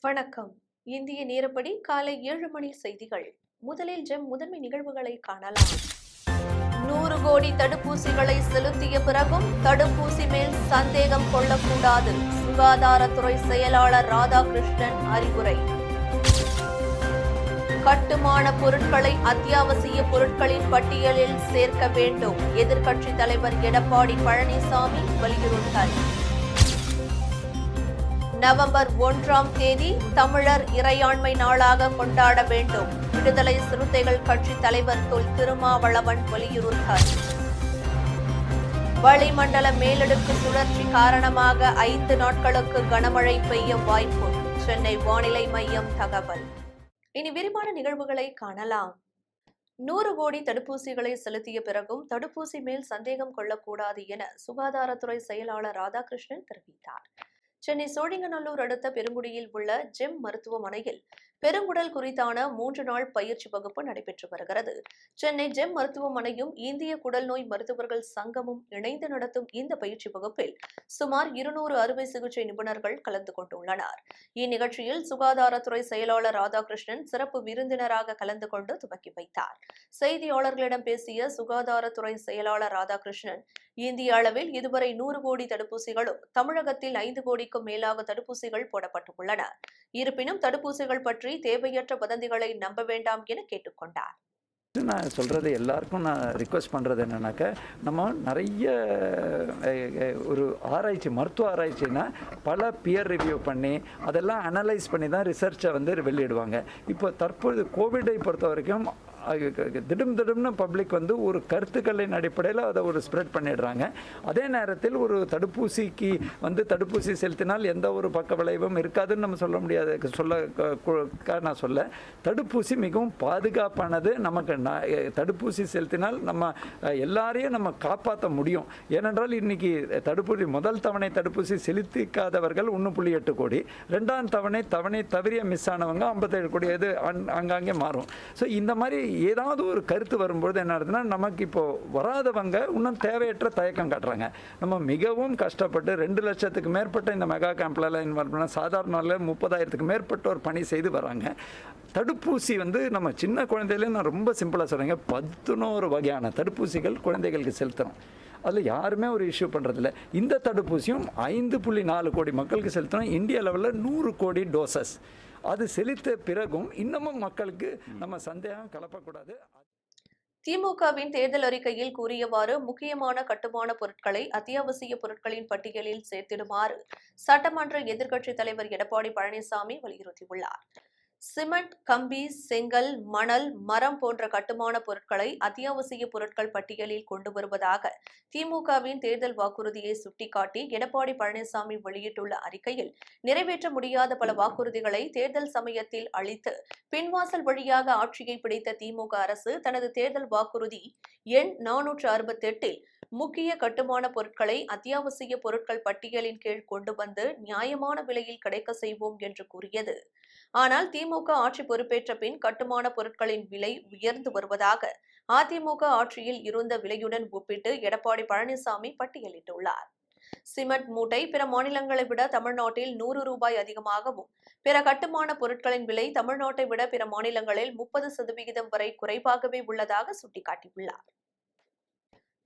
வணக்கம். இந்திய நேரப்படி காலை 7 மணி செய்திகள். முதலில் ஜெம் முதன்மை நிகழ்வுகளை காணலாம். 100 கோடி தடுப்பூசிகளை செலுத்திய பிறகும் தடுப்பூசி மேல் சந்தேகம் கொள்ளக்கூடாது. சுகாதாரத்துறை செயலாளர் ராதாகிருஷ்ணன் அறிவுரை. கட்டுமான பொருட்களை அத்தியாவசிய பொருட்களின் பட்டியலில் சேர்க்க வேண்டும். எதிர்க்கட்சித் தலைவர் எடப்பாடி பழனிசாமி வலியுறுத்தல். நவம்பர் 1ஆம் தேதி தமிழர் இறையாண்மை நாளாக கொண்டாட வேண்டும். விடுதலை சிறுத்தைகள் கட்சி தலைவர் தொல் திருமாவளவன் வலியுறுத்தல். வளிமண்டல மேலடுக்கு சுழற்சி காரணமாக 5 நாட்களுக்கு கனமழை பெய்ய வாய்ப்பு. சென்னை வானிலை மையம் தகவல். இனி விரிவான நிகழ்வுகளை காணலாம். 100 கோடி தடுப்பூசிகளை செலுத்திய பிறகும் தடுப்பூசி மேல் சந்தேகம் கொள்ளக்கூடாது என சுகாதாரத்துறை செயலாளர் ராதாகிருஷ்ணன் தெரிவித்தார். சென்னை சோழிங்கநல்லூர் அடுத்த பெருங்குடியில் உள்ள ஜெம் மருத்துவமனையில் பெருங்குடல் குறித்தான 3 நாள் பயிற்சி வகுப்பு நடைபெற்று வருகிறது. சென்னை ஜெம் மருத்துவமனையும் இந்திய குடல் நோய் மருத்துவர்கள் சங்கமும் இணைந்து நடத்தும் இந்த பயிற்சி வகுப்பில் சுமார் 200 அறுவை சிகிச்சை நிபுணர்கள் கலந்து கொண்டுள்ளனர். இந்நிகழ்ச்சியில் சுகாதாரத்துறை செயலாளர் ராதாகிருஷ்ணன் சிறப்பு விருந்தினராக கலந்து கொண்டு துவக்கி வைத்தார். செய்தியாளர்களிடம் பேசிய சுகாதாரத்துறை செயலாளர் ராதாகிருஷ்ணன், இந்திய அளவில் இதுவரை 100 கோடி தடுப்பூசிகளும் தமிழகத்தில் 5 கோடிக்கும் மேலாக தடுப்பூசிகள் போடப்பட்டுள்ளன. இருப்பினும் தடுப்பூசிகள் பற்றி தேவையற்ற வதந்திகளை நம்ப வேண்டாம் என கேட்டுக்கொண்டார். நான் சொல்கிறது எல்லாருக்கும் நான் ரிக்வெஸ்ட் பண்ணுறது என்னன்னாக்க, நம்ம நிறைய ஒரு ஆராய்ச்சி, மருத்துவ ஆராய்ச்சின்னா பல பியர் ரிவ்யூ பண்ணி அதெல்லாம் அனலைஸ் பண்ணி தான் ரிசர்ச்சை வெளியிடுவாங்க. இப்போ தற்போது கோவிடை பொறுத்த வரைக்கும் திடம்னு பப்ளிக் ஒரு கருத்துக்களின் அடிப்படையில் அதை ஒரு ஸ்ப்ரெட் பண்ணிடுறாங்க. அதே நேரத்தில் ஒரு தடுப்பூசிக்கு தடுப்பூசி செலுத்தினால் எந்த ஒரு பக்க விளைவும் இருக்காதுன்னு நம்ம சொல்ல முடியாது. நான் சொல்ல தடுப்பூசி மிகவும் பாதுகாப்பானது. நமக்கு தடுப்பூசி செலுத்தினால் நம்ம எல்லாரையும் நம்ம காப்பாற்ற முடியும். ஏனென்றால் இன்னைக்கு தடுப்பூசி முதல் தவணை தடுப்பூசி செலுத்திக்காதவர்கள் 1.8 கோடி, 2ஆம் தவணை தவறிய மிஸ் ஆனவங்க 57 கோடி. இது அங்கங்கே மாறும். ஸோ இந்த மாதிரி ஏதாவது ஒரு கருத்து வரும்பொழுது என்ன ஆகுதுன்னா, நமக்கு இப்போ வராதவங்க இன்னும் தேவையற்ற தயக்கம் காட்டுறாங்க. நம்ம மிகவும் கஷ்டப்பட்டு 2 லட்சத்துக்கு மேற்பட்ட இந்த மெகா கேம்ப்லாம் இன்வால்வ் பண்ண சாதாரண 30,000க்கு மேற்பட்டோர் பணி செய்து வராங்க. தடுப்பூசி நம்ம சின்ன குழந்தையிலே நான் ரொம்ப சிம்பிளாக சொல்கிறேங்க, 11 வகையான தடுப்பூசிகள் குழந்தைகளுக்கு செலுத்துகிறோம். அதில் யாருமே ஒரு இஷ்யூ பண்ணுறதில்ல. இந்த தடுப்பூசியும் 5.4 கோடி மக்களுக்கு செலுத்தணும். இந்திய லெவலில் 100 கோடி டோசஸ். அது செலுத்த பிறகும் இன்னமும் மக்களுக்கு நம்ம சந்தேகம் கலப்பக்கூடாது. திமுகவின் தேர்தல் அறிக்கையில் கூறியவாறு முக்கியமான கட்டுமான பொருட்களை அத்தியாவசிய பொருட்களின் பட்டியலில் சேர்த்திடுமாறு சட்டமன்ற எதிர்க்கட்சித் தலைவர் எடப்பாடி பழனிசாமி வலியுறுத்தியுள்ளார். சிமெண்ட், கம்பி, செங்கல், மணல், மரம் போன்ற கட்டுமான பொருட்களை அத்தியாவசிய பொருட்கள் பட்டியலில் கொண்டு வருவதாக திமுகவின் தேர்தல் வாக்குறுதியை சுட்டிக்காட்டி எடப்பாடி பழனிசாமி வெளியிட்டுள்ள அறிக்கையில், நிறைவேற்ற முடியாத பல வாக்குறுதிகளை தேர்தல் சமயத்தில் அளித்து பின்வாசல் வழியாக ஆட்சியை பிடித்த திமுக அரசு தனது தேர்தல் வாக்குறுதி எண் 468-இல் முக்கிய கட்டுமான பொருட்களை அத்தியாவசிய பொருட்கள் பட்டியலின் கீழ் கொண்டு வந்து நியாயமான விலையில் கிடைக்க செய்வோம் என்று கூறியது. ஆனால் திமுக ஆட்சி பொறுப்பேற்ற பின் கட்டுமான பொருட்களின் விலை உயர்ந்து வருவதாக அதிமுக ஆட்சியில் இருந்த விலையுடன் ஒப்பிட்டு எடப்பாடி பழனிசாமி பட்டியலிட்டுள்ளார். சிமெண்ட் மூட்டை பிற மாநிலங்களை விட தமிழ்நாட்டில் 100 ரூபாய் அதிகமாகவும், பிற கட்டுமான பொருட்களின் விலை தமிழ்நாட்டை விட பிற மாநிலங்களில் 30% வரை குறைவாகவே உள்ளதாக சுட்டிக்காட்டியுள்ளார்.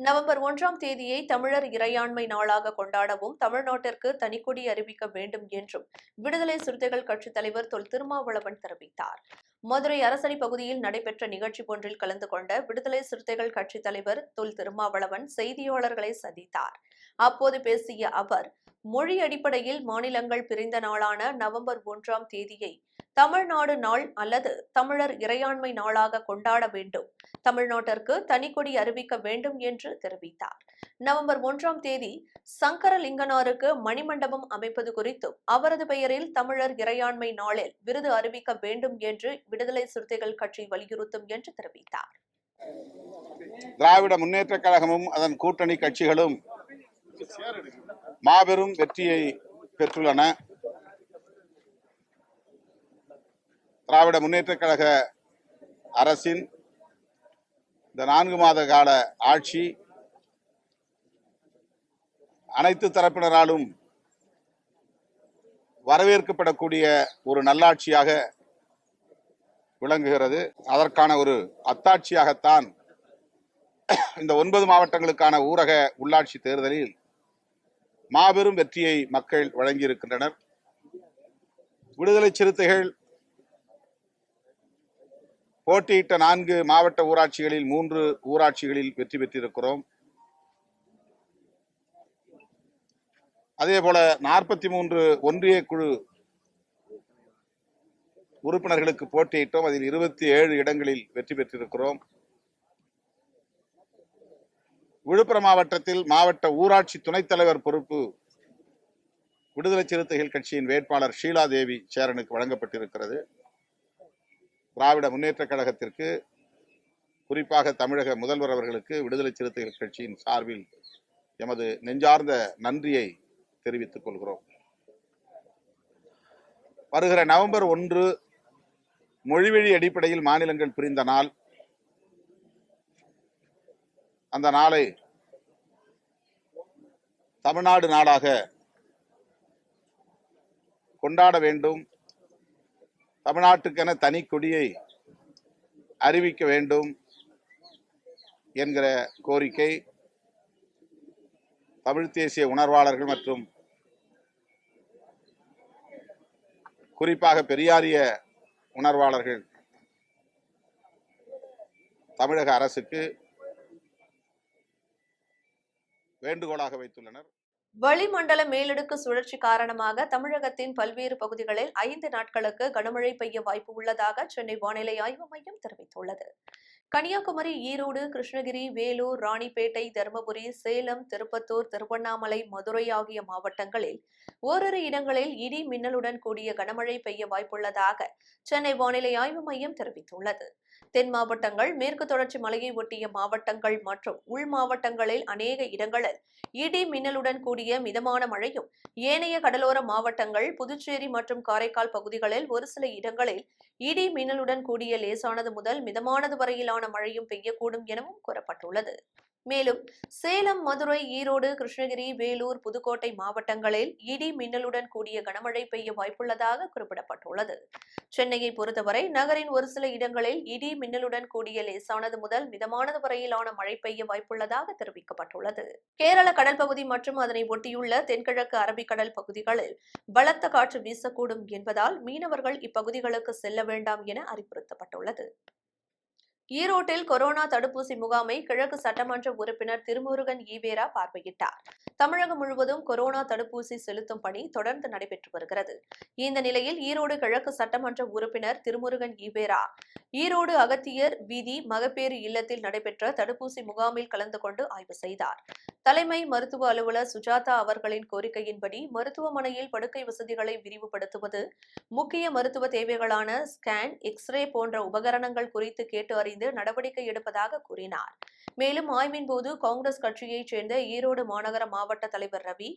நவம்பர் 1ஆம் தேதியை தமிழர் இறையாண்மை நாளாக கொண்டாடவும் தமிழ்நாட்டிற்கு தனிக்கொடி அறிவிக்க வேண்டும் என்றும் விடுதலை சிறுத்தைகள் கட்சித் தலைவர் தொல் திருமாவளவன் தெரிவித்தார். மதுரை அரசடி பகுதியில் நடைபெற்ற நிகழ்ச்சி ஒன்றில் கலந்து கொண்ட விடுதலை சிறுத்தைகள் கட்சித் தலைவர் தொல் திருமாவளவன் செய்தியாளர்களை சந்தித்தார். அப்போது பேசிய அவர், மொழி அடிப்படையில் மாநிலங்கள் பிரிந்த நாளான நவம்பர் 1ஆம் தேதியை தமிழ்நாடு நாள் அல்லது தமிழர் இறையாண்மை நாளாக கொண்டாட வேண்டும், தமிழ்நாட்டிற்கு தனிக்கொடி அறிவிக்க வேண்டும் என்று தெரிவித்தார். நவம்பர் 1ஆம் தேதி சங்கரலிங்கனாருக்கு மணிமண்டபம் அமைப்பது குறித்தும் அவரது பெயரில் தமிழர் இறையாண்மை நாளில் விருது அறிவிக்க வேண்டும் என்று விடுதலை சிறுத்தைகள் கட்சி வலியுறுத்தும் என்று தெரிவித்தார். திராவிட முன்னேற்ற கழகமும் அதன் கூட்டணி கட்சிகளும் மாபெரும் வெற்றியை பெற்றுள்ளன. திராவிட முன்னேற்ற கழக அரசின் இந்த 4 மாத கால ஆட்சி அனைத்து தரப்பினராலும் வரவேற்கப்படக்கூடிய ஒரு நல்லாட்சியாக விளங்குகிறது. அதற்கான ஒரு அத்தாட்சியாகத்தான் இந்த 9 மாவட்டங்களுக்கான ஊரக உள்ளாட்சி தேர்தலில் மாபெரும் வெற்றியை மக்கள் வழங்கியிருக்கின்றனர். விடுதலை சிறுத்தைகள் போட்டியிட்ட 4 மாவட்ட ஊராட்சிகளில் 3 ஊராட்சிகளில் வெற்றி பெற்றிருக்கிறோம். அதேபோல 43 ஒன்றிய குழு உறுப்பினர்களுக்கு போட்டியிட்டோம். அதில் 27 இடங்களில் வெற்றி பெற்றிருக்கிறோம். விழுப்புரம் மாவட்டத்தில் மாவட்ட ஊராட்சி துணைத் தலைவர் பொறுப்பு விடுதலை சிறுத்தைகள் கட்சியின் வேட்பாளர் ஷீலா தேவி சேரனுக்கு வழங்கப்பட்டிருக்கிறது. திராவிட முன்னேற்ற கழகத்திற்கு, குறிப்பாக தமிழக முதல்வர் அவர்களுக்கு விடுதலை சிறுத்தைகள் கட்சியின் சார்பில் எமது நெஞ்சார்ந்த நன்றியை தெரிவித்துக் கொள்கிறோம். வருகிற நவம்பர் 1 மொழிவழி அடிப்படையில் மாநிலங்கள் பிரிந்த நாள். அந்த நாளை தமிழ்நாடு நாடாக கொண்டாட வேண்டும். தமிழ்நாட்டுக்கென தனி கொடியை அறிவிக்க வேண்டும் என்கிற கோரிக்கை தமிழ் தேசிய உணர்வாளர்கள் மற்றும் குறிப்பாக பெரியாரிய உணர்வாளர்கள் தமிழக அரசுக்கு வேண்டுகோளாக வைத்துள்ளனர். வளிமண்டல மேலடுக்கு சுழற்சி காரணமாக தமிழகத்தின் பல்வேறு பகுதிகளில் 5 நாட்களுக்கு கனமழை பெய்ய வாய்ப்பு உள்ளதாக சென்னை வானிலை ஆய்வு மையம் தெரிவித்துள்ளது. கன்னியாகுமரி, ஈரோடு, கிருஷ்ணகிரி, வேலூர், ராணிப்பேட்டை, தருமபுரி, சேலம், திருப்பத்தூர், திருவண்ணாமலை, மதுரை ஆகிய மாவட்டங்களில் ஓரிரு இடங்களில் இடி மின்னலுடன் கூடிய கனமழை பெய்ய வாய்ப்புள்ளதாக சென்னை வானிலை ஆய்வு மையம் தெரிவித்துள்ளது. தென் மாவட்டங்கள், மேற்கு தொடர்ச்சி மலையை ஒட்டிய மாவட்டங்கள் மற்றும் உள் மாவட்டங்களில் அநேக இடங்களில் இடி மின்னலுடன் கூடிய மிதமான மழையும், ஏனைய கடலோர மாவட்டங்கள், புதுச்சேரி மற்றும் காரைக்கால் பகுதிகளில் ஒரு சில இடங்களில் இடி மின்னலுடன் கூடிய லேசானது முதல் மிதமானது வரையிலான மழையும் பெய்யக்கூடும் எனவும் கூறப்பட்டுள்ளது. மேலும் சேலம், மதுரை, ஈரோடு, கிருஷ்ணகிரி, வேலூர், புதுக்கோட்டை மாவட்டங்களில் இடி மின்னலுடன் கூடிய கனமழை பெய்ய வாய்ப்புள்ளதாக குறிப்பிடப்பட்டுள்ளது. சென்னையை பொறுத்தவரை நகரின் ஒரு சில இடங்களில் இடி மின்னலுடன் கூடிய லேசானது முதல் மிதமானது வரையிலான மழை பெய்ய வாய்ப்புள்ளதாக தெரிவிக்கப்பட்டுள்ளது. கேரள கடல் பகுதி மற்றும் அதனை ஒட்டியுள்ள தென்கிழக்கு அரபிக்கடல் பகுதிகளில் பலத்த காற்று வீசக்கூடும் என்பதால் மீனவர்கள் இப்பகுதிகளுக்கு செல்ல வேண்டாம் என அறிவுறுத்தப்பட்டுள்ளது. ஈரோட்டில் கொரோனா தடுப்பூசி முகாமை கிழக்கு சட்டமன்ற உறுப்பினர் திருமுருகன் ஈவேரா பார்வையிட்டார். தமிழகம் முழுவதும் கொரோனா தடுப்பூசி செலுத்தும் பணி தொடர்ந்து நடைபெற்று வருகிறது. இந்த நிலையில் ஈரோடு கிழக்கு சட்டமன்ற உறுப்பினர் திருமுருகன் ஈவேரா ஈரோடு அகத்தியர் வீதி மகப்பேறு இல்லத்தில் நடைபெற்ற தடுப்பூசி முகாமில் கலந்து கொண்டு ஆய்வு செய்தார். தலைமை மருத்துவ அலுவலர் சுஜாதா அவர்களின் கோரிக்கையின்படி மருத்துவமனையில் படுக்கை வசதிகளை விரிவுபடுத்துவது, முக்கிய மருத்துவ தேவைகளான ஸ்கேன், எக்ஸ்ரே போன்ற உபகரணங்கள் குறித்து கேட்டு அறிந்து நடவடிக்கை எடுப்பதாக கூறினார். மேலும் ஆய்வின் போது காங்கிரஸ் கட்சியைச் சேர்ந்த ஈரோடு மாநகர மாவட்ட தலைவர் ரவி,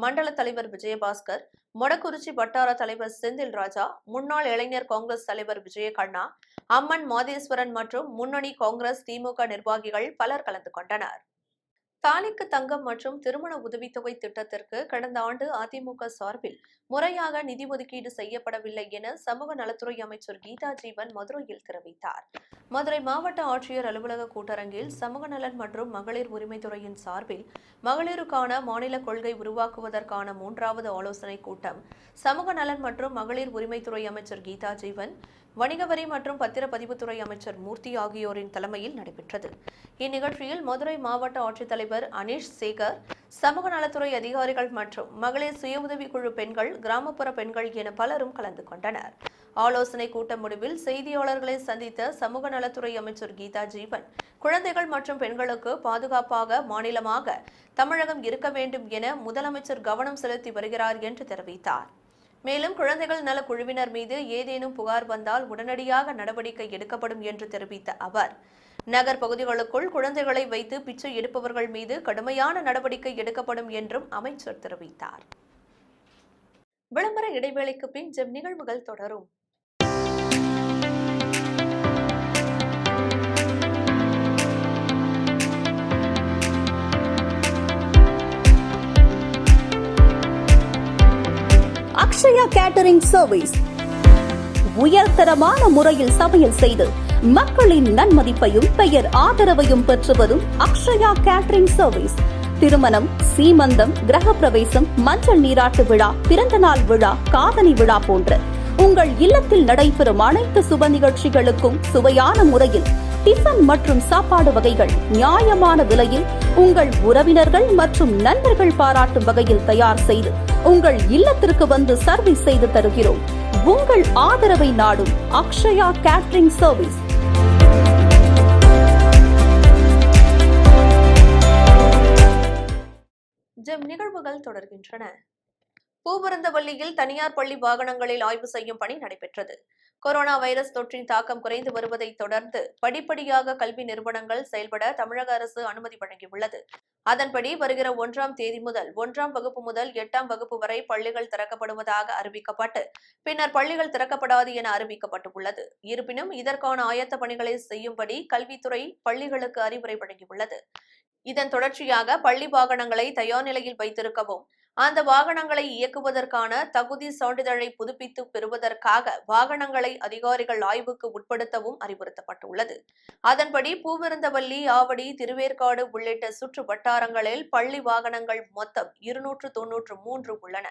மண்டல தலைவர் விஜயபாஸ்கர், மொடக்குறிச்சி வட்டார தலைவர் செந்தில் ராஜா, முன்னாள் இளைஞர் காங்கிரஸ் தலைவர் விஜயகண்ணா, அம்மன் மாதேஸ்வரன் மற்றும் முன்னணி காங்கிரஸ், திமுக நிர்வாகிகள் பலர் கலந்து கொண்டனர். தாலிக்கு தங்கம் மற்றும் திருமண உதவித்தொகை திட்டத்திற்கு கடந்த ஆண்டு அதிமுக சார்பில் முறையாக நிதி ஒதுக்கீடு செய்யப்படவில்லை என சமூக நலத்துறை அமைச்சர் கீதா ஜீவன் மதுரையில் தெரிவித்தார். மதுரை மாவட்ட ஆட்சியர் அலுவலக கூட்டரங்கில் சமூக நலன் மற்றும் மகளிர் உரிமைத்துறையின் சார்பில் மகளிருக்கான மாநில கொள்கை உருவாக்குவதற்கான 3வது ஆலோசனைக் கூட்டம் சமூக நலன் மற்றும் மகளிர் உரிமைத்துறை அமைச்சர் கீதா ஜீவன், வணிக வரி மற்றும் பத்திரப்பதிவுத்துறை அமைச்சர் மூர்த்தி ஆகியோரின் தலைமையில் நடைபெற்றது. இந்நிகழ்ச்சியில் மதுரை மாவட்ட ஆட்சித்தலைவர் அனீஷ் சேகர், சமூக நலத்துறை அதிகாரிகள் மற்றும் மகளிர் சுய உதவிக்குழு பெண்கள், கிராமப்புற பெண்கள் என பலரும் கலந்து கொண்டனர். ஆலோசனை கூட்டம் முடிவில் செய்தியாளர்களை சந்தித்த சமூக நலத்துறை அமைச்சர் கீதா ஜீவன், குழந்தைகள் மற்றும் பெண்களுக்கு பாதுகாப்பாக மாநிலமாக தமிழகம் இருக்க வேண்டும் என முதலமைச்சர் கவனம் செலுத்தி வருகிறார் என்று தெரிவித்தார். மேலும் குழந்தைகள் நல குழுவினர் மீது ஏதேனும் புகார் வந்தால் உடனடியாக நடவடிக்கை எடுக்கப்படும் என்று தெரிவித்த அவர், நகர் பகுதிகளுக்குள் குழந்தைகளை வைத்து பிச்சை எடுப்பவர்கள் மீது கடுமையான நடவடிக்கை எடுக்கப்படும் என்றும் அமைச்சர் தெரிவித்தார். விளம்பர இடைவேளைக்கு பின் ஜெம் நிகழ்வுகள் தொடரும். Akshaya catering service. உயர்தரமான முறையில் சமையல் செய்து மக்களின் நன்மதிப்பையும் பெயர் ஆதரவையும் பெற்று வரும் அக்ஷயா கேட்டரிங் சர்வீஸ். திருமணம், சீமந்தம், கிரகப்பிரவேசம், மஞ்சள் நீராட்டு விழா, பிறந்தநாள் விழா, காதணி விழா போன்ற உங்கள் இல்லத்தில் நடைபெறும் அனைத்து சுப நிகழ்ச்சிகளுக்கும் சுவையான முறையில் டிஃபன் மற்றும் சாப்பாடு வகைகள் நியாயமான விலையில் உங்கள் உறவினர்கள் மற்றும் நண்பர்கள் பாராட்டும் வகையில் தயார் செய்து உங்கள் இல்லத்திற்கு வந்து சர்வீஸ் செய்து தருகிறோம். உங்கள் ஆதரவை நாடும் அக்ஷயா கேட்டரிங் சர்வீஸ். ஜெம் நிகழ்வுகள் தொடர்கின்றன. பூபரந்தவல்லியில் தனியார் பள்ளி வாகனங்களில் ஆய்வு செய்யும் பணி நடைபெற்றது. கொரோனா வைரஸ் தொற்றின் தாக்கம் குறைந்து வருவதை தொடர்ந்து படிப்படியாக கல்வி நிறுவனங்கள் செயல்பட தமிழக அரசு அனுமதி வழங்கியுள்ளது. அதன்படி வருகிற 1ஆம் தேதி முதல் 1ஆம் வகுப்பு முதல் 8ஆம் வகுப்பு வரை பள்ளிகள் திறக்கப்படுவதாக அறிவிக்கப்பட்டு பின்னர் பள்ளிகள் திறக்கப்படாது என அறிவிக்கப்பட்டுள்ளது. இருப்பினும் இதற்கான ஆயத்த பணிகளை செய்யும்படி கல்வித்துறை பள்ளிகளுக்கு அறிவுரை வழங்கியுள்ளது. இதன் தொடர்ச்சியாக பள்ளி வாகனங்களை தயார் நிலையில் வைத்திருக்கவும், அந்த வாகனங்களை இயக்குவதற்கான தகுதி சான்றிதழை புதுப்பித்து பெறுவதற்காக வாகனங்களை அதிகாரிகள் ஆய்வுக்கு உட்படுத்தவும் அறிவுறுத்தப்பட்டுள்ளது. அதன்படி பூவிருந்தவல்லி, ஆவடி, திருவேற்காடு உள்ளிட்ட சுற்று வட்டாரங்களில் பள்ளி வாகனங்கள் மொத்தம் 293 உள்ளன.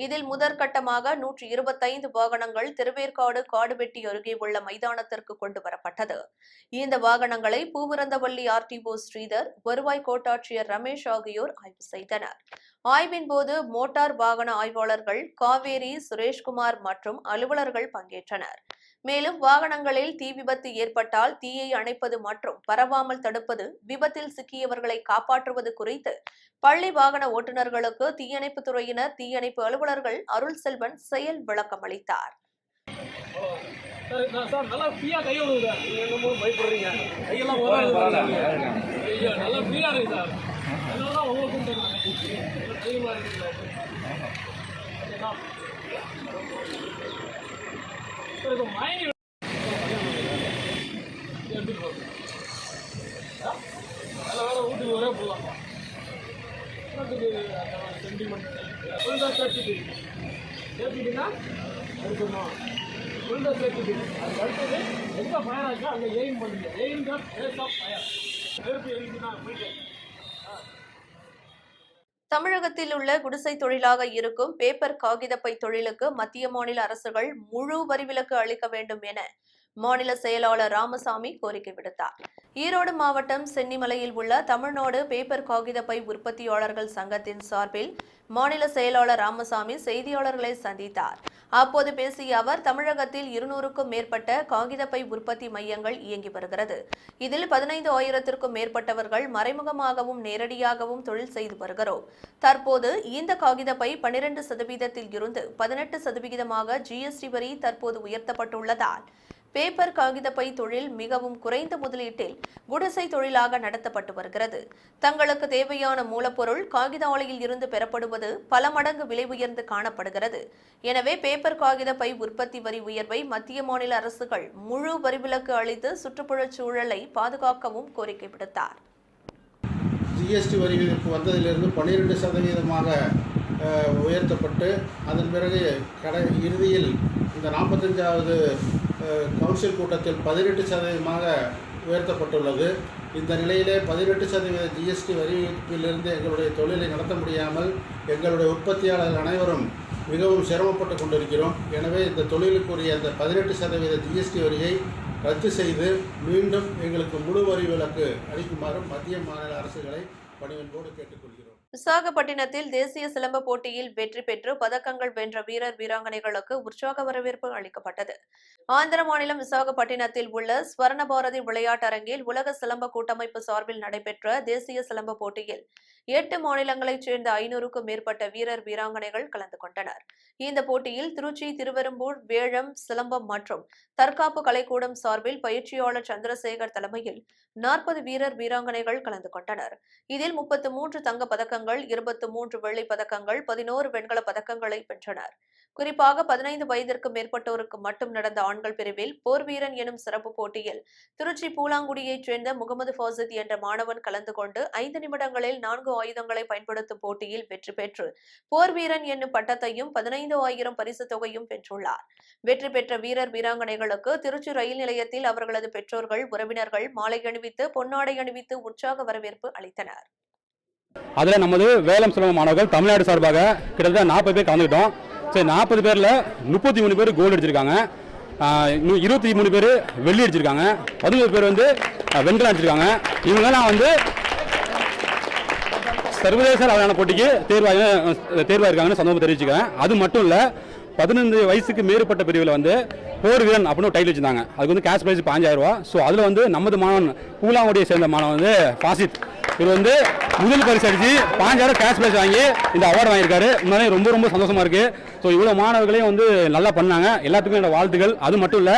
இதில் முதற்கட்டமாக 125 வாகனங்கள் திருவேற்காடு காடுவெட்டி அருகே உள்ள மைதானத்திற்கு கொண்டு வரப்பட்டது. இந்த வாகனங்களை பூவிருந்தவல்லி ஆர்டிஓ ஸ்ரீதர், வருவாய் கோட்டாட்சியர் ரமேஷ் ஆகியோர் ஆய்வு செய்தனர். ஆய்வின் போது மோட்டார் வாகன ஆய்வாளர்கள் காவேரி, சுரேஷ்குமார் மற்றும் அலுவலர்கள் பங்கேற்றனர். மேலும் வாகனங்களில் தீ விபத்து ஏற்பட்டால் தீயை அணைப்பது மற்றும் பரவாமல் தடுப்பது, விபத்தில் சிக்கியவர்களை காப்பாற்றுவது குறித்து பள்ளி வாகன ஓட்டுநர்களுக்கு தீயணைப்பு துறையினர், தீயணைப்பு அலுவலர்கள் அருள் செல்வன் செயல் விளக்கம் அளித்தார். தமிழகத்தில் உள்ள குடிசை தொழிலாக இருக்கும் பேப்பர் காகிதப்பை தொழிலுக்கு மத்திய மாநில அரசுகள் முழு வரிவிலக்கு அளிக்க வேண்டும் என மாநில செயலாளர் ராமசாமி கோரிக்கை விடுத்தார். ஈரோடு மாவட்டம் சென்னிமலையில் உள்ள தமிழ்நாடு பேப்பர் காகிதப்பை உற்பத்தியாளர்கள் சங்கத்தின் சார்பில் மாநில செயலாளர் ராமசாமி செய்தியாளர்களை சந்தித்தார். அப்போது பேசிய அவர், தமிழகத்தில் 200க்கும் மேற்பட்ட காகிதப்பை உற்பத்தி மையங்கள் இயங்கி வருகிறது. இதில் 15,000க்கும் மேற்பட்டவர்கள் மறைமுகமாகவும் நேரடியாகவும் தொழில் செய்து வருகிறோம். தற்போது இந்த காகிதப்பை 12% இருந்து 18% ஜிஎஸ்டி வரி தற்போது உயர்த்தப்பட்டுள்ளதால் பேப்பர் காகிதப்பை தொழில் மிகவும் குறைந்த முதலீட்டில் குடிசை தொழிலாக நடத்தப்பட்டு வருகிறது. தங்களுக்கு தேவையான மூலப்பொருள் காகித ஆலையில் இருந்து பெறப்படுவது பல மடங்கு விலை உயர்ந்து காணப்படுகிறது. எனவே பேப்பர் காகிதப்பை உற்பத்தி வரி உயர்வை மத்திய மாநில அரசுகள் முழு வரிவிலக்கு அளித்து சுற்றுப்புறச் சூழலை பாதுகாக்கவும் கோரிக்கை விடுத்தார். ஜிஎஸ்டி வரி விதிப்பு வந்ததிலிருந்து 12% உயர்த்தப்பட்டு அதன் பிறகு இறுதியில் இந்த 45வது கவுன்சில் கூட்டத்தில் 18% உயர்த்தப்பட்டுள்ளது. இந்த நிலையிலே 18% ஜிஎஸ்டி வரி விதிப்பிலிருந்து எங்களுடைய தொழிலை நடத்த முடியாமல் எங்களுடைய உற்பத்தியாளர்கள் அனைவரும் மிகவும் சிரமப்பட்டு கொண்டிருக்கிறோம். எனவே இந்த தொழிலுக்குரிய அந்த 18% ஜிஎஸ்டி வரியை ரத்து செய்து மீண்டும் எங்களுக்கு முழு வரி விலக்கு அளிக்குமாறு மத்திய மாநில அரசுகளை பணிவன்போடு கேட்டுக்கொள்கிறோம். விசாகப்பட்டினத்தில் தேசிய சிலம்ப போட்டியில் வெற்றி பெற்று பதக்கங்கள் வென்ற வீரர் வீராங்கனைகளுக்கு உற்சாக வரவேற்பு அளிக்கப்பட்டது. ஆந்திர மாநிலம் விசாகப்பட்டினத்தில் உள்ள ஸ்வர்ணபாரதி விளையாட்டரங்கில் உலக சிலம்ப கூட்டமைப்பு சார்பில் நடைபெற்ற தேசிய சிலம்ப போட்டியில் 8 மாநிலங்களைச் சேர்ந்த 500க்கும் மேற்பட்ட வீரர் வீராங்கனைகள் கலந்து கொண்டனர். இந்த போட்டியில் திருச்சி, திருவெரும்பூர், வேழம் சிலம்பம் மற்றும் தற்காப்பு கலைக்கூடம் சார்பில் பயிற்சியாளர் சந்திரசேகர் தலைமையில் 40 வீரர் வீராங்கனைகள் கலந்து கொண்டனர். இதில் 33 தங்கப் பதக்கங்கள், 23 வெள்ளிப் பதக்கங்கள், 11 வெண்கலப் பதக்கங்களை வென்றனர். குறிப்பாக 15 வயதிற்கு மேற்பட்டோருக்கு மட்டும் நடந்த ஆண்கள் பிரிவில் போர்வீரன் எனும் சிறப்பு போட்டியில் திருச்சி பூலாங்குடியைச் சேர்ந்த முகமது ஃபாசித் என்ற மாணவன் கலந்து கொண்டு 5 நிமிடங்களில் 4 ஆயுதங்களை பயன்படுத்தும் போட்டியில் வெற்றி பெற்று போர்வீரன் என்னும் பட்டத்தையும் 15,000 பரிசுத் தொகையும் வென்றுள்ளார். வெற்றி பெற்ற வீரர் வீராங்கனைகளுக்கு திருச்சி ரயில் நிலையத்தில் அவர்களது பெற்றோர்கள், உறவினர்கள் மாலை அணிவித்து பொன்னாடை அணிவித்து உற்சாக வரவேற்பு அளித்தனர். அதில் நமது வேலம் சிலம்பம் மாணவர்கள் தமிழ்நாடு சார்பாக கிட்டத்தட்ட 40 பேர் கலந்துக்கிட்டோம். சரி, 40 பேரில் 33 பேர் கோல்டு அடிச்சிருக்காங்க, 23 பேர் வெள்ளி அடிச்சிருக்காங்க, 17 பேர் வந்து வெண்கலம் அடிச்சிருக்காங்க. இவங்கெல்லாம் வந்து சர்வதேச அளவிலான போட்டிக்கு தேர்வாயிருக்காங்கன்னு சந்தோஷம் தெரிவிச்சுக்கிறேன். அது மட்டும் இல்லை, 15 வயசுக்கு மேற்பட்ட பிரிவில் வந்து போர் வீரன் அப்படின்னு டைட்டில் வச்சிருந்தாங்க. அதுக்கு வந்து கேஷ் ப்ரைஸ் 5,000 ரூபா. ஸோ அதில் வந்து நமது மாணவன் பூலாங்குடியை சேர்ந்த மாணவன் வந்து ஃபாசித், இவர் வந்து முதல் பரிசு அடிச்சு 5,000 கேஷ் ப்ரைஸ் வாங்கி இந்த அவார்டு வாங்கியிருக்காரு. உண்மையிலே ரொம்ப ரொம்ப சந்தோஷமா இருக்கு. ஸோ இவ்வளோ மாணவர்களையும் வந்து நல்லா பண்ணாங்க. எல்லாத்துக்கும் என்னோட வாழ்த்துக்கள். அது மட்டும் இல்லை,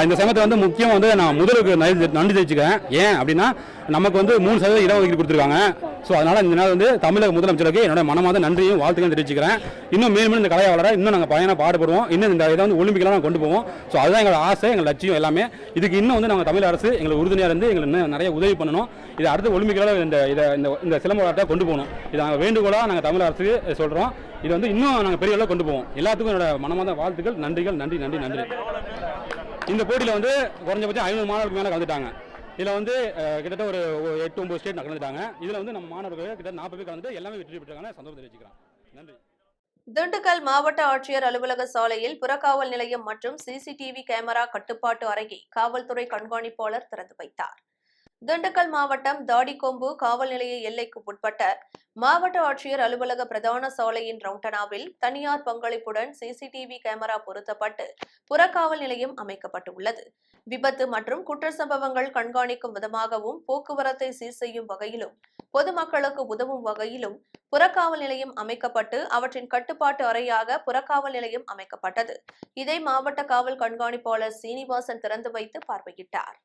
இந்த சமயத்தை வந்து முக்கியம் வந்து நான் முதலுக்கு நன்றி தெரிவிச்சுக்கிறேன். ஏன் அப்படின்னா, நமக்கு வந்து 3% இடஒதுக்கீடு கொடுத்துருக்காங்க. ஸோ அதனால் இந்த நாள் வந்து தமிழக முதலமைச்சருக்கு என்னோட மனமாத நன்றியும் வாழ்த்துக்களும் தெரிவிச்சுக்கிறேன். இன்னும் மேலும் இந்த கலையை வளர இன்னும் நாங்கள் பயணம் பாடுபடுவோம். இன்னும் இந்த இதை வந்து ஒலிம்பிக்கெல்லாம் நாங்கள் கொண்டு போவோம். ஸோ அதுதான் எங்களோட ஆசை, எங்கள் லட்சியம் எல்லாமே. இதுக்கு இன்னும் வந்து நாங்கள் தமிழ் அரசு எங்களுக்கு உறுதுணையாக இருந்து எங்களுக்கு இன்னும் நிறைய உதவி பண்ணணும். இது அடுத்த ஒலிம்பிக்கெல்லாம் இந்த சிலம்ப விளையாட்டை கொண்டு போகணும். இதை நாங்கள் வேண்டுகோளாக நாங்கள் தமிழ் அரசுக்கு சொல்கிறோம். இது வந்து இன்னும் நாங்கள் பெரிய அளவில் கொண்டு போவோம். எல்லாத்துக்கும் என்னோட மனமாத வாழ்த்துக்கள், நன்றிகள், நன்றி நன்றி நன்றி. இந்த போட்டியில் வந்து குறைஞ்சபட்சம் 500 மாணவர்களுக்கு மேலே கலந்துட்டாங்க. இதில் வந்து கிட்டத்தட்ட ஒரு 8-9 ஸ்டேட் கலந்துட்டாங்க. இதில் வந்து நம்ம மாணவர்கள் கிட்ட 40 பேர் கலந்துட்டு எல்லாமே வெற்றி பெற்றாங்க. சந்தோஷம் தெரிவிச்சுக்கிறேன். நன்றி. திண்டுக்கல் மாவட்ட ஆட்சியர் அலுவலக சாலையில் புறக்காவல் நிலையம் மற்றும் சிசிடிவி கேமரா கட்டுப்பாட்டு அறையை காவல்துறை கண்காணிப்பாளர் திறந்து வைத்தார். திண்டுக்கல் மாவட்டம் தாடிக்கொம்பு காவல் நிலைய எல்லைக்கு உட்பட்ட மாவட்ட ஆட்சியர் அலுவலக பிரதான சாலையின் ரவுண்டனாவில் தனியார் பங்களிப்புடன் சிசிடிவி கேமரா பொருத்தப்பட்டு புறக்காவல் நிலையம் அமைக்கப்பட்டுள்ளது. விபத்து மற்றும் குற்ற சம்பவங்கள் கண்காணிக்கும் விதமாகவும் போக்குவரத்தை சீர் செய்யும் வகையிலும் பொதுமக்களுக்கு உதவும் வகையிலும் புறக்காவல் நிலையம் அமைக்கப்பட்டு அவற்றின் கட்டுப்பாட்டு அறையாக புறக்காவல் நிலையம் அமைக்கப்பட்டது. இதை மாவட்ட காவல் கண்காணிப்பாளர் சீனிவாசன் திறந்து வைத்து பார்வையிட்டார்.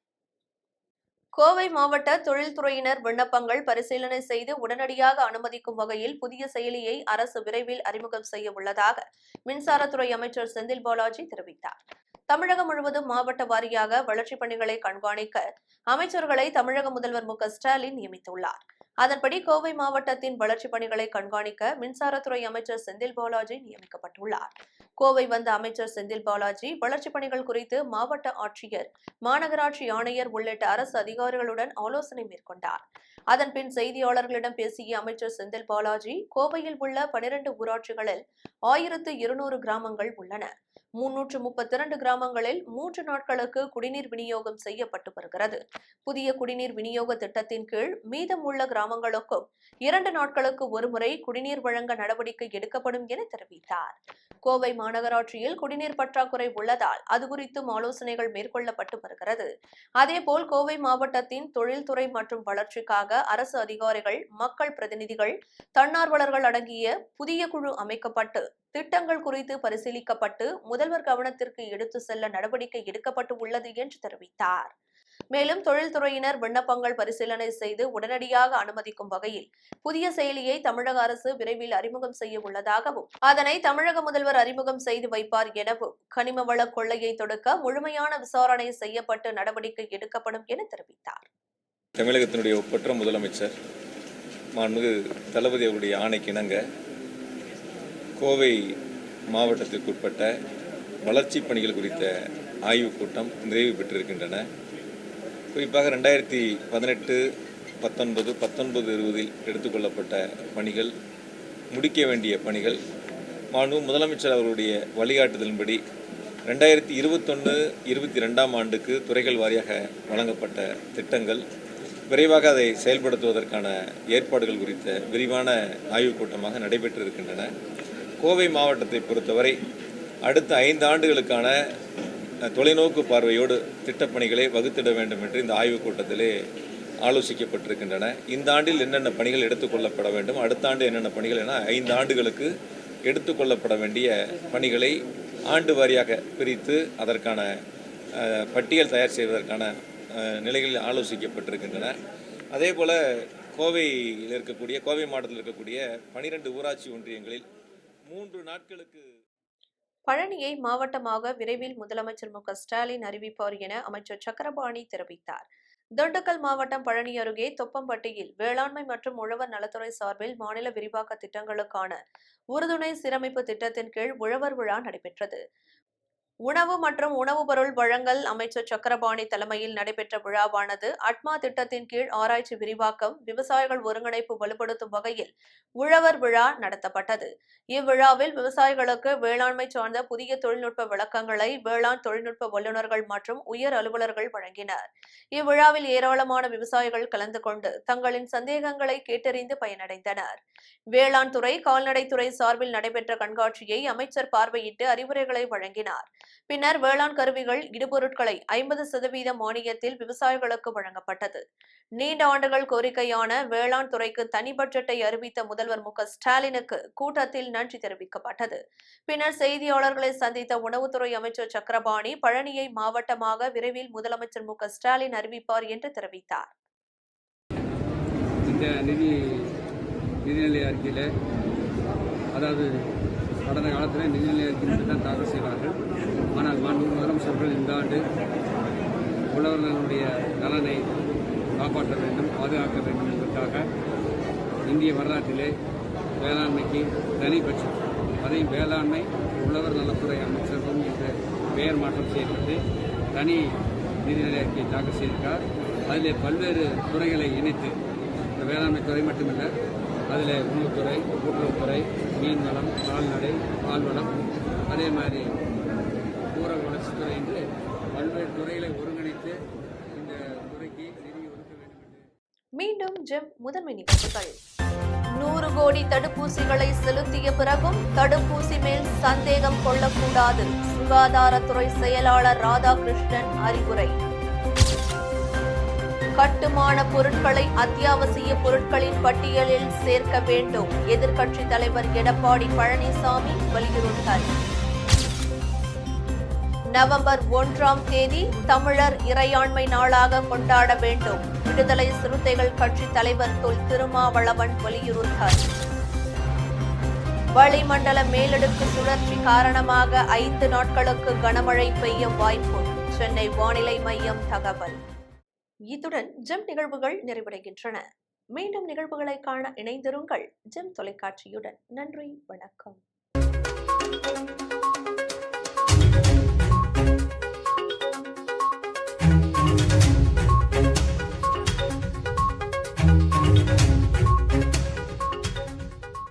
கோவை மாவட்ட தொழில்துறையினர் விண்ணப்பங்கள் பரிசீலனை செய்து உடனடியாக அனுமதிக்கும் வகையில் புதிய செயலியை அரசு விரைவில் அறிமுகம் செய்ய உள்ளதாக மின்சாரத்துறை அமைச்சர் செந்தில் பாலாஜி தெரிவித்தார். தமிழகம் முழுவதும் மாவட்ட வாரியாக வளர்ச்சிப் பணிகளை கண்காணிக்க அமைச்சர்களை தமிழக முதல்வர் மு க ஸ்டாலின் நியமித்துள்ளார். அதன்படி கோவை மாவட்டத்தின் வளர்ச்சிப் பணிகளை கண்காணிக்க மின்சாரத்துறை அமைச்சர் செந்தில் பாலாஜி நியமிக்கப்பட்டுள்ளார். கோவை வந்த அமைச்சர் செந்தில் பாலாஜி வளர்ச்சிப் பணிகள் குறித்து மாவட்ட ஆட்சியர், மாநகராட்சி ஆணையர் உள்ளிட்ட அரசு அதிகாரிகளுடன் ஆலோசனை மேற்கொண்டார். அதன்பின் செய்தியாளர்களிடம் பேசிய அமைச்சர் செந்தில் பாலாஜி, கோவையில் உள்ள 12 ஊராட்சிகளில் 1200 கிராமங்கள் உள்ளன. 332 கிராமங்களில் 3 நாட்களுக்கு குடிநீர் விநியோகம் செய்யப்பட்டு வருகிறது. புதிய குடிநீர் விநியோக திட்டத்தின் கீழ் மீதமுள்ள கிராமங்களுக்கும் 2 நாட்களுக்கு ஒருமுறை குடிநீர் வழங்க நடவடிக்கை எடுக்கப்படும் என தெரிவித்தார். கோவை மாநகராட்சியில் குடிநீர் பற்றாக்குறை உள்ளதால் அது குறித்தும் ஆலோசனைகள் மேற்கொள்ளப்பட்டு வருகிறது. அதேபோல் கோவை மாவட்டத்தின் தொழில்துறை மற்றும் வளர்ச்சிக்காக அரசு அதிகாரிகள், மக்கள் பிரதிநிதிகள், தன்னார்வலர்கள் அடங்கிய புதிய குழு அமைக்கப்பட்டு திட்டங்கள் குறித்து பரிசீலிக்கப்பட்டு முதல்வர் கவனத்திற்கு எடுத்து செல்ல நடவடிக்கை எடுக்கப்பட்டு உள்ளது என்று தெரிவித்தார். மேலும் தொழில்துறையினர் விண்ணப்பங்கள் பரிசீலனை செய்து உடனடியாக அனுமதிக்கும் வகையில் புதிய செயலியை தமிழக அரசு விரைவில் அறிமுகம் செய்ய உள்ளதாகவும், அதனை தமிழக முதல்வர் அறிமுகம் செய்து வைப்பார் எனவும், கனிம வள கொள்ளையை தடுக்க முழுமையான விசாரணை செய்யப்பட்டு நடவடிக்கை எடுக்கப்படும் என தெரிவித்தார். தமிழகத்தினுடைய ஒப்பற்ற முதலமைச்சர் மாண்புமிகு தளபதி அவருடைய ஆணைக்கு இணங்க கோவை மாவட்டத்திற்குட்பட்ட வளர்ச்சிப் பணிகள் குறித்த ஆய்வுக் கூட்டம் நிறைவு பெற்றிருக்கின்றன. குறிப்பாக 2018, 19, 19-20 எடுத்துக்கொள்ளப்பட்ட பணிகள், முடிக்க வேண்டிய பணிகள் மாண்பு முதலமைச்சர் அவருடைய வழிகாட்டுதலின்படி 2021-22 ஆண்டுக்கு துறைகள் வாரியாக வழங்கப்பட்ட திட்டங்கள், விரைவாக அதை செயல்படுத்துவதற்கான ஏற்பாடுகள் குறித்த விரிவான ஆய்வுக் கூட்டமாக நடைபெற்றிருக்கின்றன. கோவை மாவட்டத்தை பொறுத்தவரை அடுத்த 5 ஆண்டுகளுக்கான தொலைநோக்கு பார்வையோடு திட்டப்பணிகளை வகுத்திட வேண்டும் என்று இந்த ஆய்வுக் கூட்டத்திலே ஆலோசிக்கப்பட்டிருக்கின்றன. இந்த ஆண்டில் என்னென்ன பணிகள் எடுத்துக்கொள்ளப்பட வேண்டும், அடுத்த ஆண்டு என்னென்ன பணிகள் என 5 ஆண்டுகளுக்கு எடுத்துக்கொள்ளப்பட வேண்டிய பணிகளை ஆண்டு வாரியாக பிரித்து அதற்கான பட்டியல் தயார் செய்வதற்கான நிலைகளில் ஆலோசிக்கப்பட்டிருக்கின்றன. அதே போல் கோவை மாவட்டத்தில் இருக்கக்கூடிய 12 ஊராட்சி ஒன்றியங்களில் 3 நாட்களுக்கு பழனியை மாவட்டமாக விரைவில் முதலமைச்சர் மு.க.ஸ்டாலின் அறிவிப்பார் என அமைச்சர் சக்கரபாணி தெரிவித்தார். திண்டுக்கல் மாவட்டம் பழனி அருகே தொப்பம்பட்டியில் வேளாண்மை மற்றும் உழவர் நலத்துறை சார்பில் மாநில விரிவாக்க திட்டங்களுக்கான உறுதுணை சீரமைப்பு திட்டத்தின் கீழ் உழவர் விழா நடைபெற்றது. உணவு மற்றும் உணவுப் பொருள் வழங்கல் அமைச்சர் சக்கரபாணி தலைமையில் நடைபெற்ற விழாவானது அட்மா திட்டத்தின் கீழ் ஆராய்ச்சி விரிவாக்கம், விவசாயிகள் ஒருங்கிணைப்பு வலுப்படுத்தும் வகையில் உழவர் விழா நடத்தப்பட்டது. இவ்விழாவில் விவசாயிகளுக்கு வேளாண்மை சார்ந்த புதிய தொழில்நுட்ப விளக்கங்களை வேளாண் தொழில்நுட்ப வல்லுநர்கள் மற்றும் உயர் அலுவலர்கள் வழங்கினர். இவ்விழாவில் ஏராளமான விவசாயிகள் கலந்து கொண்டு தங்களின் சந்தேகங்களை கேட்டறிந்து பயனடைந்தனர். வேளாண் துறை, கால்நடைத்துறை சார்பில் நடைபெற்ற கண்காட்சியை அமைச்சர் பார்வையிட்டு அறிவுரைகளை வழங்கினார். பின்னர் வேளாண் கருவிகள், இடுபொருட்களை 50% மானியத்தில் விவசாயிகளுக்கு வழங்கப்பட்டது. நீண்ட ஆண்டுகள் கோரிக்கையான வேளாண் துறைக்கு தனி பட்ஜெட்டை அறிவித்த முதல்வர் மு.க.ஸ்டாலினுக்கு கூட்டத்தில் நன்றி தெரிவிக்கப்பட்டது. பின்னர் செய்தியாளர்களை சந்தித்த உணவுத்துறை அமைச்சர் சக்கரபாணி பழனியை மாவட்டமாக விரைவில் முதலமைச்சர் மு.க.ஸ்டாலின் அறிவிப்பார் என்று தெரிவித்தார். இந்த நிதிநிலை அறிக்கையில், அதாவது கடந்த காலத்தில் நிதிநிலை அறிக்கை தான் தாக்கல் செய்வார்கள். ஆனால் மாண்பு முதலமைச்சர்கள் இந்த ஆண்டு உழவர்களுடைய நலனை காப்பாற்ற வேண்டும், பாதுகாக்க வேண்டும் என்பதற்காக இந்திய வரலாற்றிலே வேளாண்மைக்கு தனி பட்ஜெட், அதையும் வேளாண்மை உழவர் நலத்துறை அமைச்சகம் என்று பெயர் மாற்றம் செய்யப்பட்டு தனி நிதிநிலை அறிக்கையை தாக்கல் செய்திருக்கார். அதில் பல்வேறு துறைகளை இணைத்து, இந்த வேளாண்மை துறை மட்டுமல்ல, அதில் உணவுத்துறை, கூட்டுறவுத்துறை, மீன்வளம், கால்நடை, பால்வளம், அதே மாதிரி ஊரக வளர்ச்சித்துறை என்று பல்வேறு துறைகளை ஒருங்கிணைத்து இந்த துறைக்கு நிதி ஒதுக்க வேண்டும் என்று. மீண்டும் ஜெம் முதன்மை நிகழ்வுகள். 100 கோடி தடுப்பூசிகளை செலுத்திய பிறகும் தடுப்பூசி மேல் சந்தேகம் கொள்ளக்கூடாது. சுகாதாரத்துறை செயலாளர் ராதாகிருஷ்ணன் அறிவுரை. கட்டுமான பொருட்களை அத்தியாவசிய பொருட்களின் பட்டியலில் சேர்க்க வேண்டும். எதிர்க்கட்சித் தலைவர் எடப்பாடி பழனிசாமி வலியுறுத்தல். நவம்பர் 1ஆம் தேதி தமிழர் இறையாண்மை நாளாக கொண்டாட வேண்டும். விடுதலை சிறுத்தைகள் கட்சி தலைவர் தொல் திருமாவளவன் வலியுறுத்தல். வளிமண்டல மேலடுக்கு சுழற்சி காரணமாக 5 நாட்களுக்கு கனமழை பெய்ய வாய்ப்பு. சென்னை வானிலை மையம் தகவல். இத்துடன் ஜெம் நிகழ்வுகள் நிறைவடைகின்றன. மீண்டும் நிகழ்வுகளை காண இணைந்திருங்கள் ஜெம் தொலைக்காட்சியுடன். நன்றி, வணக்கம்.